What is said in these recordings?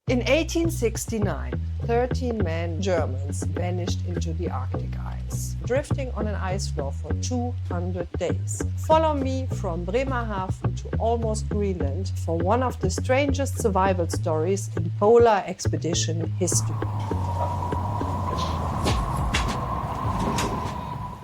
In 1869, 13 Germans vanished into the Arctic ice, drifting on an ice floe for 200 days. Follow me from Bremerhaven to almost Greenland for one of the strangest survival stories in polar expedition history.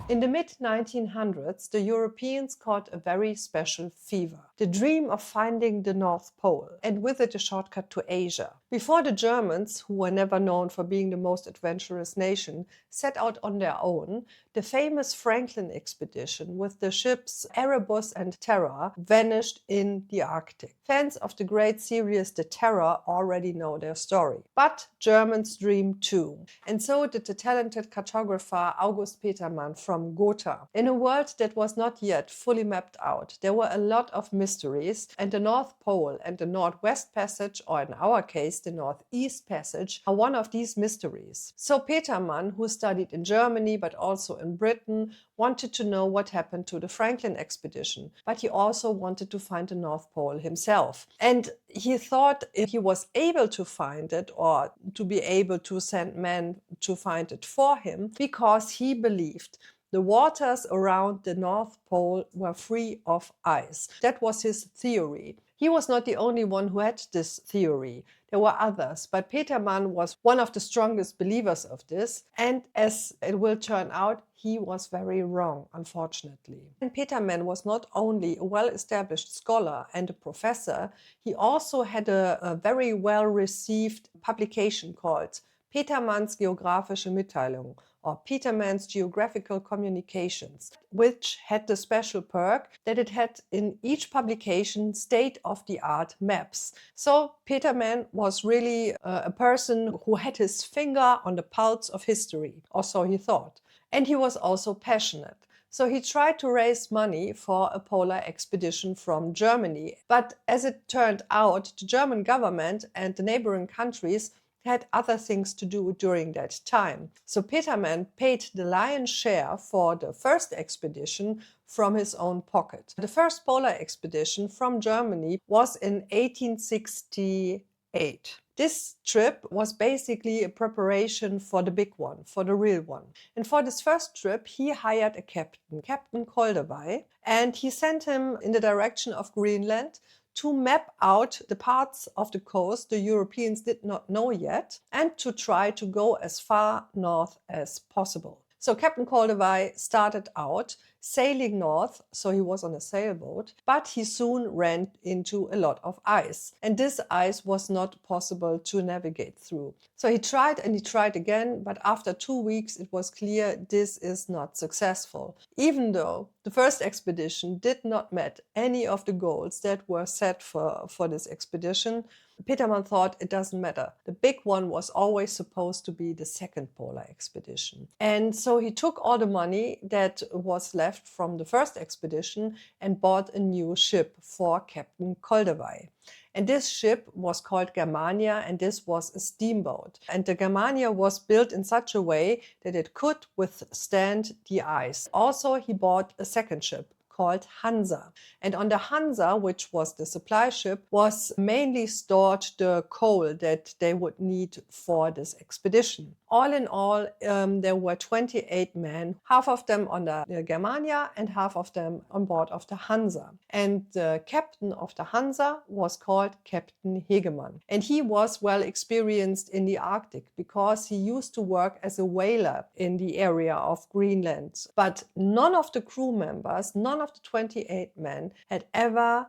In the mid-1900s, the Europeans caught a very special fever, the dream of finding the North Pole, and with it a shortcut to Asia. Before the Germans, who were never known for being the most adventurous nation, set out on their own, the famous Franklin expedition with the ships Erebus and Terror vanished in the Arctic. Fans of the great series The Terror already know their story. But Germans dream too, and so did the talented cartographer August Petermann from Gotha. In a world that was not yet fully mapped out, there were a lot of mysteries, and the North Pole and the Northwest Passage, or in our case the Northeast Passage, are one of these mysteries. So Petermann, who studied in Germany but also in Britain, wanted to know what happened to the Franklin expedition, but he also wanted to find the North Pole himself. And he thought if he was able to find it, or to be able to send men to find it for him, because he believed the waters around the North Pole were free of ice. That was his theory. He was not the only one who had this theory. There were others, but Petermann was one of the strongest believers of this, and as it will turn out, he was very wrong, unfortunately. And Petermann was not only a well-established scholar and a professor, he also had a very well-received publication called Petermanns Geographische Mitteilung, or Petermann's Geographical Communications, which had the special perk that it had in each publication state-of-the-art maps. So Petermann was really a person who had his finger on the pulse of history, or so he thought. And he was also passionate. So he tried to raise money for a polar expedition from Germany. But as it turned out, the German government and the neighboring countries had other things to do during that time. So Petermann paid the lion's share for the first expedition from his own pocket. The first polar expedition from Germany was in 1868. This trip was basically a preparation for the big one, for the real one. And for this first trip, he hired a captain, Captain Koldewey, and he sent him in the direction of Greenland to map out the parts of the coast the Europeans did not know yet, and to try to go as far north as possible. So Captain Koldewey started out sailing north, so he was on a sailboat, but he soon ran into a lot of ice. And this ice was not possible to navigate through. So he tried and he tried again, but after 2 weeks it was clear this is not successful. Even though the first expedition did not meet any of the goals that were set for this expedition, Petermann thought it doesn't matter. The big one was always supposed to be the second polar expedition. And so he took all the money that was left from the first expedition and bought a new ship for Captain Koldewey. And this ship was called Germania, and this was a steamboat. And the Germania was built in such a way that it could withstand the ice. Also, he bought a second ship called Hansa. And on the Hansa, which was the supply ship, was mainly stored the coal that they would need for this expedition. All in all, there were 28 men, half of them on the Germania and half of them on board of the Hansa. And the captain of the Hansa was called Captain Hegemann. And he was well experienced in the Arctic because he used to work as a whaler in the area of Greenland. But none of the crew members, none of the 28 men had ever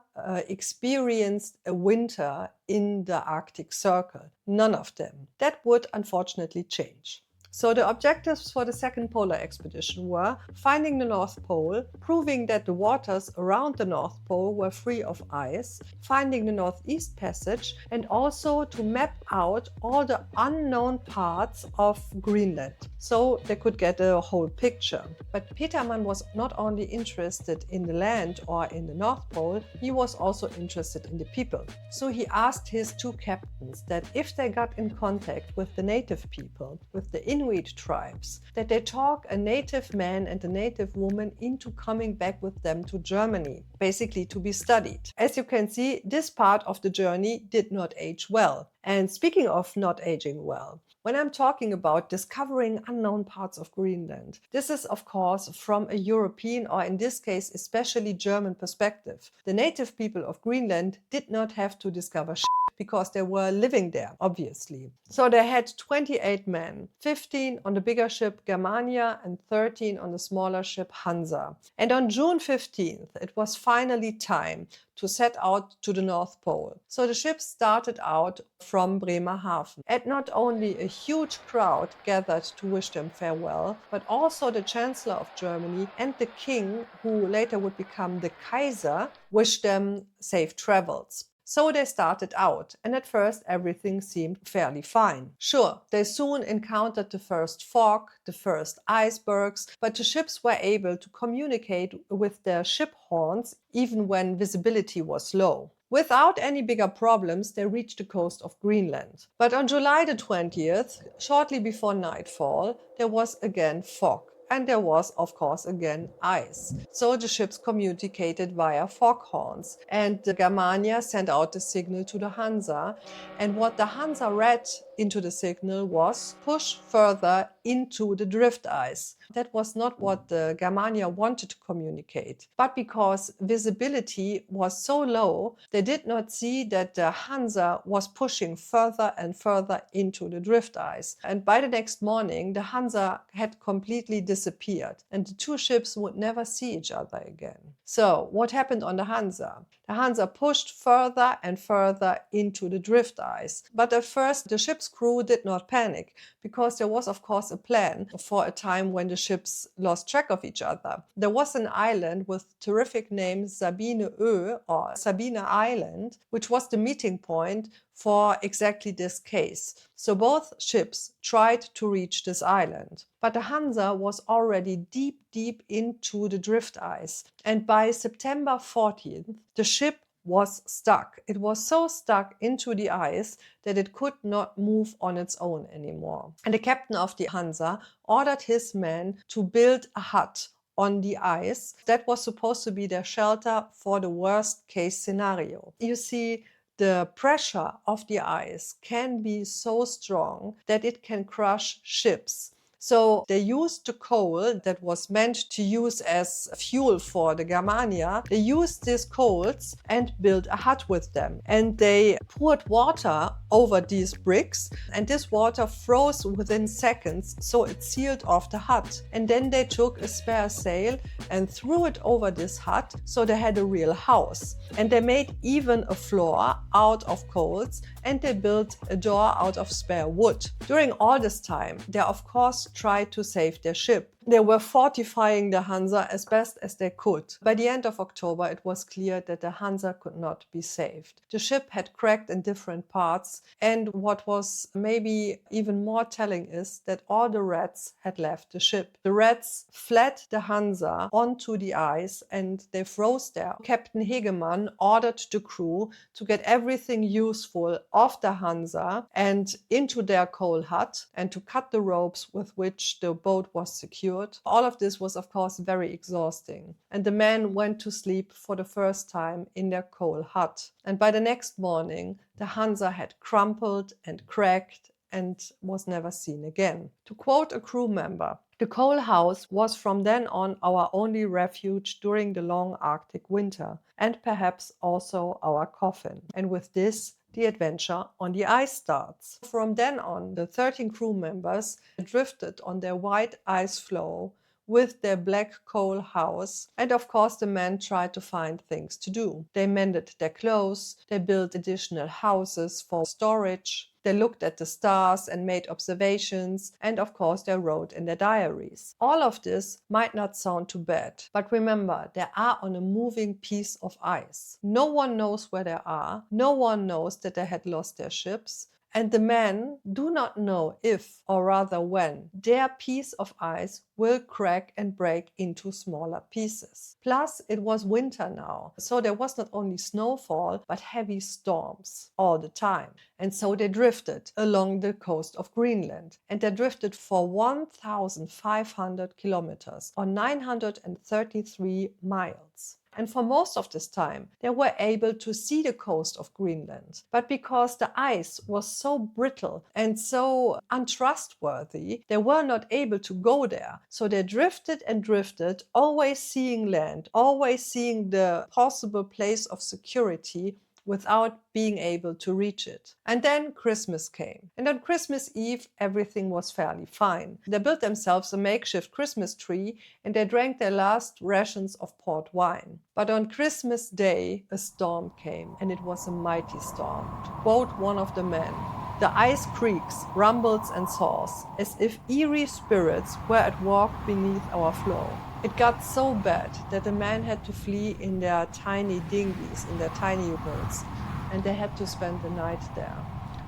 experienced a winter in the Arctic Circle. None of them. That would unfortunately change. So the objectives for the second polar expedition were finding the North Pole, proving that the waters around the North Pole were free of ice, finding the Northeast Passage, and also to map out all the unknown parts of Greenland, so they could get a whole picture. But Petermann was not only interested in the land or in the North Pole, he was also interested in the people. So he asked his two captains that if they got in contact with the native people, with the Inuit tribes, that they talk a native man and a native woman into coming back with them to Germany, basically to be studied. As you can see, this part of the journey did not age well. And speaking of not aging well, when I'm talking about discovering unknown parts of Greenland, this is of course from a European, or in this case especially German perspective. The native people of Greenland did not have to discover shit because they were living there, obviously. So they had 28 men, 15 on the bigger ship Germania and 13 on the smaller ship Hansa. And on June 15th, it was finally time to set out to the North Pole. So the ship started out from Bremerhaven. And not only a huge crowd gathered to wish them farewell, but also the Chancellor of Germany and the King, who later would become the Kaiser, wished them safe travels. So they started out, and at first everything seemed fairly fine. Sure, they soon encountered the first fog, the first icebergs, but the ships were able to communicate with their ship horns even when visibility was low. Without any bigger problems, they reached the coast of Greenland. But on July the 20th, shortly before nightfall, there was again fog. And there was, of course, again ice. So the ships communicated via foghorns. And the Germania sent out the signal to the Hansa. And what the Hansa read into the signal was push further into the drift ice. That was not what the Germania wanted to communicate. But because visibility was so low, they did not see that the Hansa was pushing further and further into the drift ice. And by the next morning, the Hansa had completely disappeared, and the two ships would never see each other again. So what happened on the Hansa? The Hansa pushed further and further into the drift ice. But at first, the ship's crew did not panic, because there was, of course, a plan for a time when the ships lost track of each other. There was an island with terrific name Sabine Ö, or Sabine Island, which was the meeting point for exactly this case. So both ships tried to reach this island. But the Hansa was already deep into the drift ice. And by September 14th, the ship was stuck. It was so stuck into the ice that it could not move on its own anymore. And the captain of the Hansa ordered his men to build a hut on the ice. That was supposed to be their shelter for the worst case scenario. You see, the pressure of the ice can be so strong that it can crush ships. So they used the coal that was meant to use as fuel for the Germania. They used these coals and built a hut with them. And they poured water over these bricks, and this water froze within seconds, so it sealed off the hut. And then they took a spare sail and threw it over this hut, so they had a real house. And they made even a floor out of coals, and they built a door out of spare wood. During all this time, they of course tried to save their ship. They were fortifying the Hansa as best as they could. By the end of October, it was clear that the Hansa could not be saved. The ship had cracked in different parts, and what was maybe even more telling is that all the rats had left the ship. The rats fled the Hansa onto the ice, and they froze there. Captain Hegemann ordered the crew to get everything useful off the Hansa and into their coal hut, and to cut the ropes with which the boat was secured. All of this was, of course, very exhausting. And the men went to sleep for the first time in their coal hut. And by the next morning, the Hansa had crumpled and cracked and was never seen again. To quote a crew member, "The coal house was from then on our only refuge during the long Arctic winter, and perhaps also our coffin." And with this, the adventure on the ice starts. From then on, the 13 crew members drifted on their white ice floe with their black coal house. And of course, the men tried to find things to do. They mended their clothes, they built additional houses for storage, they looked at the stars and made observations, and of course they wrote in their diaries. All of this might not sound too bad, but remember, they are on a moving piece of ice. No one knows where they are, no one knows that they had lost their ships, and the men do not know if, or rather when, their piece of ice will crack and break into smaller pieces. Plus, it was winter now, so there was not only snowfall, but heavy storms all the time. And so they drifted along the coast of Greenland, and they drifted for 1,500 kilometers, or 933 miles. And for most of this time, they were able to see the coast of Greenland. But because the ice was so brittle and so untrustworthy, they were not able to go there. So they drifted and drifted, always seeing land, always seeing the possible place of security, without being able to reach it. And then Christmas came. And on Christmas Eve, everything was fairly fine. They built themselves a makeshift Christmas tree and they drank their last rations of port wine. But on Christmas Day, a storm came, and it was a mighty storm. To quote one of the men, "The ice creaks, rumbles and saws, as if eerie spirits were at work beneath our floe." It got so bad that the men had to flee in their tiny dinghies, in their tiny boats, and they had to spend the night there.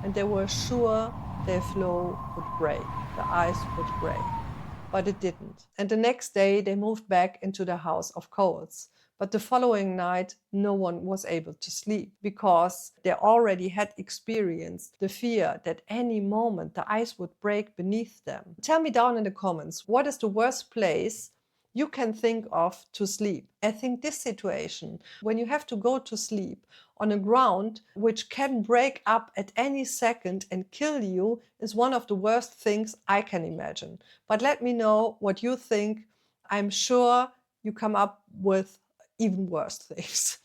And they were sure their floe would break, the ice would break. But it didn't. And the next day they moved back into the house of coals. But the following night, no one was able to sleep because they already had experienced the fear that any moment the ice would break beneath them. Tell me down in the comments, what is the worst place you can think of to sleep? I think this situation, when you have to go to sleep on a ground which can break up at any second and kill you, is one of the worst things I can imagine. But let me know what you think. I'm sure you come up with even worse things.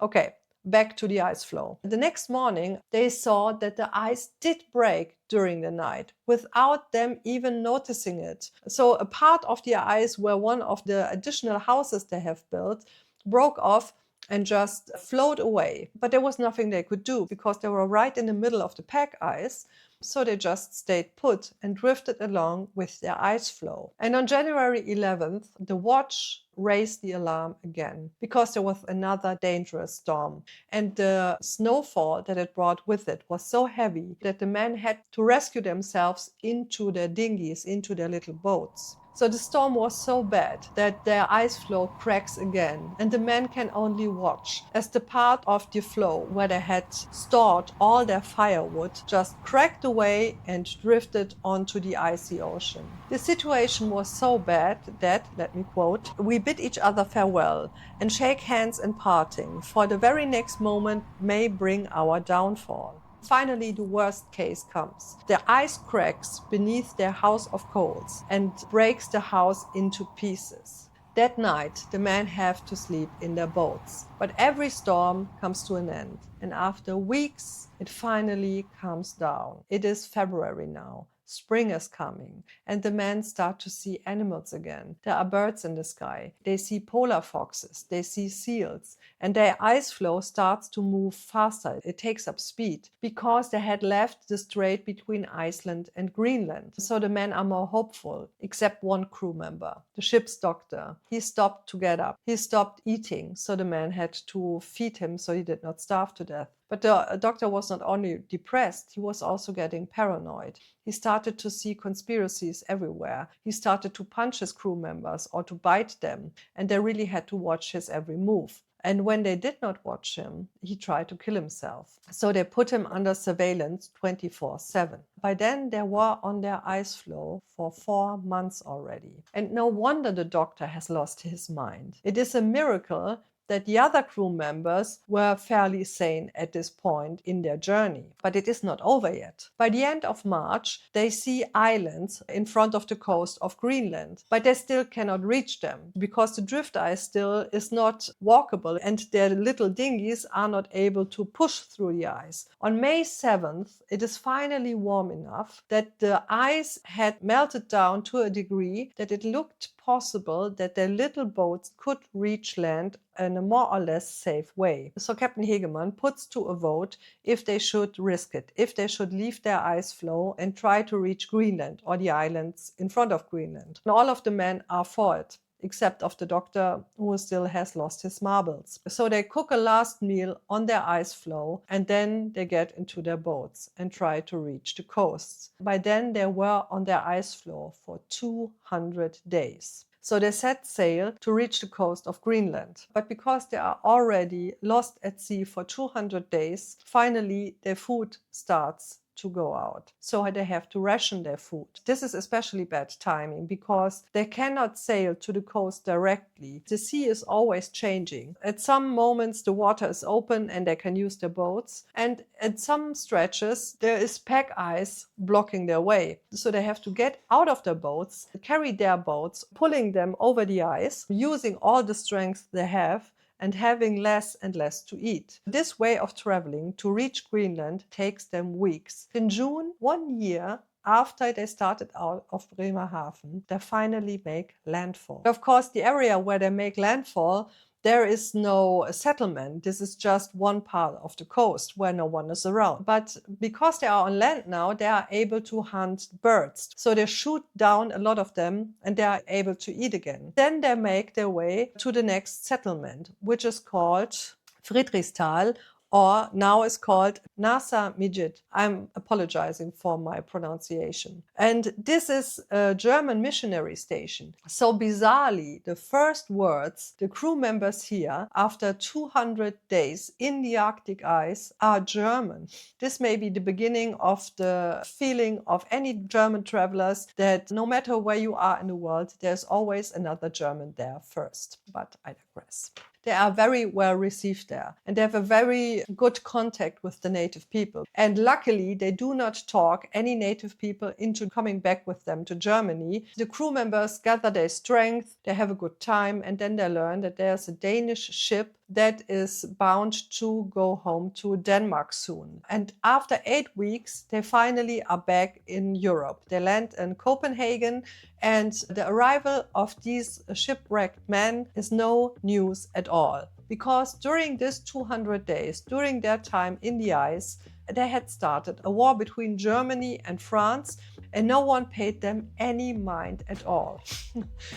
Okay, back to the ice floe. The next morning, they saw that the ice did break during the night without them even noticing it. So a part of the ice where one of the additional houses they have built broke off and just flowed away. But there was nothing they could do because they were right in the middle of the pack ice. So they just stayed put and drifted along with their ice floe. And on January 11th, the watch raised the alarm again because there was another dangerous storm. And the snowfall that it brought with it was so heavy that the men had to rescue themselves into their dinghies, into their little boats. So the storm was so bad that their ice floe cracks again, and the men can only watch as the part of the floe where they had stored all their firewood just cracked away and drifted onto the icy ocean. The situation was so bad that, let me quote, "We bid each other farewell and shake hands in parting, for the very next moment may bring our downfall." Finally, the worst case comes. The ice cracks beneath their house of coals and breaks the house into pieces. That night, the men have to sleep in their boats. But every storm comes to an end. And after weeks, it finally calms down. It is February now. Spring is coming, and the men start to see animals again. There are birds in the sky. They see polar foxes. They see seals. And their ice floe starts to move faster. It takes up speed because they had left the strait between Iceland and Greenland. So the men are more hopeful, except one crew member, the ship's doctor. He stopped to get up. He stopped eating, so the men had to feed him so he did not starve to death. But the doctor was not only depressed, he was also getting paranoid. He started to see conspiracies everywhere. He started to punch his crew members or to bite them, and they really had to watch his every move. And when they did not watch him, he tried to kill himself. So they put him under surveillance 24/7. By then, they were on their ice floe for 4 months already. And no wonder the doctor has lost his mind. It is a miracle that the other crew members were fairly sane at this point in their journey. But it is not over yet. By the end of March, they see islands in front of the coast of Greenland, but they still cannot reach them because the drift ice still is not walkable and their little dinghies are not able to push through the ice. On May 7th, it is finally warm enough that the ice had melted down to a degree that it looked possible that their little boats could reach land in a more or less safe way. So Captain Hegemann puts to a vote if they should risk it, if they should leave their ice floe and try to reach Greenland or the islands in front of Greenland. And all of the men are for it, except of the doctor who still has lost his marbles. So they cook a last meal on their ice floe and then they get into their boats and try to reach the coasts. By then they were on their ice floe for 200 days. So they set sail to reach the coast of Greenland. But because they are already lost at sea for 200 days, finally their food starts to go out. So they have to ration their food. This is especially bad timing because they cannot sail to the coast directly. The sea is always changing. At some moments the water is open and they can use their boats, and at some stretches there is pack ice blocking their way. So they have to get out of their boats, carry their boats, pulling them over the ice, using all the strength they have, and having less and less to eat. This way of traveling to reach Greenland takes them weeks. In June, 1 year after they started out of Bremerhaven, they finally make landfall. Of course, the area where they make landfall, there is no settlement. This is just one part of the coast where no one is around. But because they are on land now, they are able to hunt birds. So they shoot down a lot of them and they are able to eat again. Then they make their way to the next settlement, which is called Friedrichsthal, or now is called Nasa Midget. I'm apologizing for my pronunciation. And this is a German missionary station. So bizarrely, the first words the crew members hear after 200 days in the Arctic ice are German. This may be the beginning of the feeling of any German travelers that no matter where you are in the world, there's always another German there first. But I digress. They are very well received there and they have a very good contact with the native people. And luckily, they do not talk any native people into coming back with them to Germany. The crew members gather their strength, they have a good time, and then they learn that there's a Danish ship that is bound to go home to Denmark soon. And after 8 weeks, they finally are back in Europe. They land in Copenhagen, and the arrival of these shipwrecked men is no news at all. Because during this 200 days, during their time in the ice, they had started a war between Germany and France, and no one paid them any mind at all.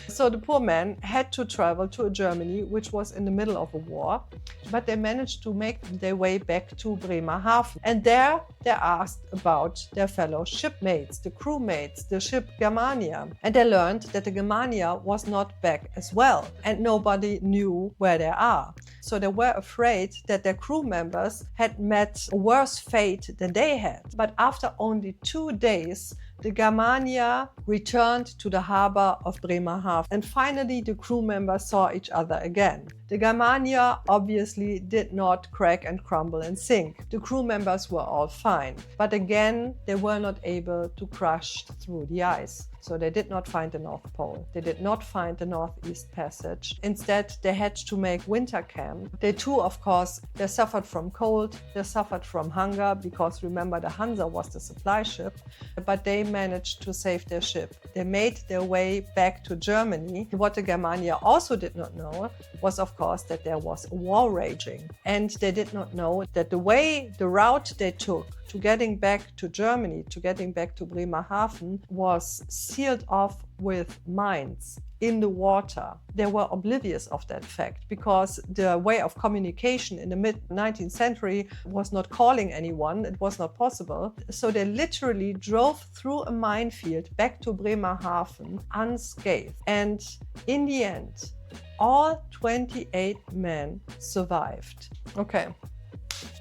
So the poor men had to travel to Germany, which was in the middle of a war, but they managed to make their way back to Bremerhaven. And there they asked about their fellow shipmates, the crewmates, the ship Germania. And they learned that the Germania was not back as well, and nobody knew where they are. So they were afraid that their crew members had met a worse fate than they had. But after only 2 days, the Germania returned to the harbor of Bremerhaven, and finally the crew members saw each other again. The Germania obviously did not crack and crumble and sink. The crew members were all fine, but again they were not able to crash through the ice. So they did not find the North Pole. They did not find the Northeast Passage. Instead, they had to make winter camp. They too, of course, they suffered from cold, they suffered from hunger, because remember the Hansa was the supply ship, but they managed to save their ship. They made their way back to Germany. What the Germania also did not know was, of course, that there was a war raging. And they did not know that the route they took to getting back to Germany, to getting back to Bremerhaven, was sealed off with mines in the water. They were oblivious of that fact because the way of communication in the mid-19th century was not calling anyone. It was not possible. So they literally drove through a minefield back to Bremerhaven unscathed. And in the end, all 28 men survived. Okay.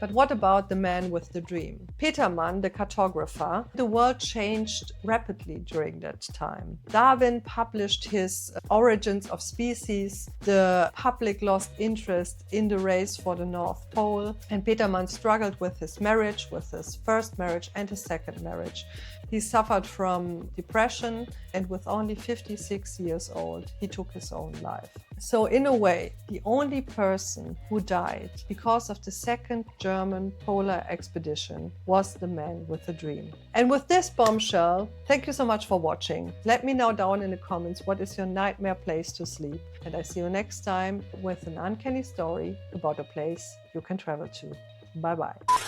But what about the man with the dream? Petermann, the cartographer. The world changed rapidly during that time. Darwin published his Origins of Species. The public lost interest in the race for the North Pole. And Petermann struggled with his marriage, with his first marriage and his second marriage. He suffered from depression, and with only 56 years old, he took his own life. So in a way, the only person who died because of the second German polar expedition was the man with the dream. And with this bombshell, thank you so much for watching. Let me know down in the comments what is your nightmare place to sleep. And I see you next time with an uncanny story about a place you can travel to. Bye bye.